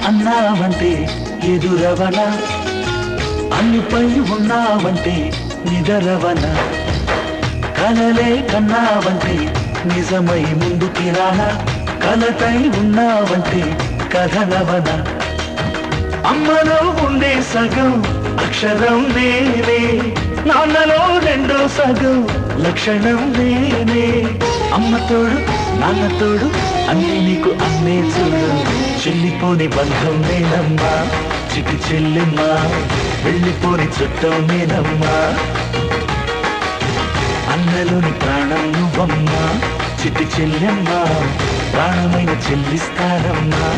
అన్నావంటే ఎదురవన, అన్నిపై ఉన్నావంటే నిదరవన, కలలే కన్నావంటే నిజమై ముందుకి రానా, కలతై ఉన్నావంటే కథలవన. అమ్మలో ఉండే సగం అక్షరం నేనే, నాన్నలో రెండో సగం లక్షణం నేనే. అమ్మ తోడు నాన్న తోడు అన్నీ నీకు అన్నే చూడు, చెల్లిపోని బంధం నేనమ్మా చిటి చెల్లెమ్మా, వెళ్ళిపోని చుట్టం నేనమ్మా. అన్నలోని ప్రాణం నువ్వమ్మా చిటి చెల్లెమ్మా, ప్రాణమైన చెల్లిస్తానమ్మా.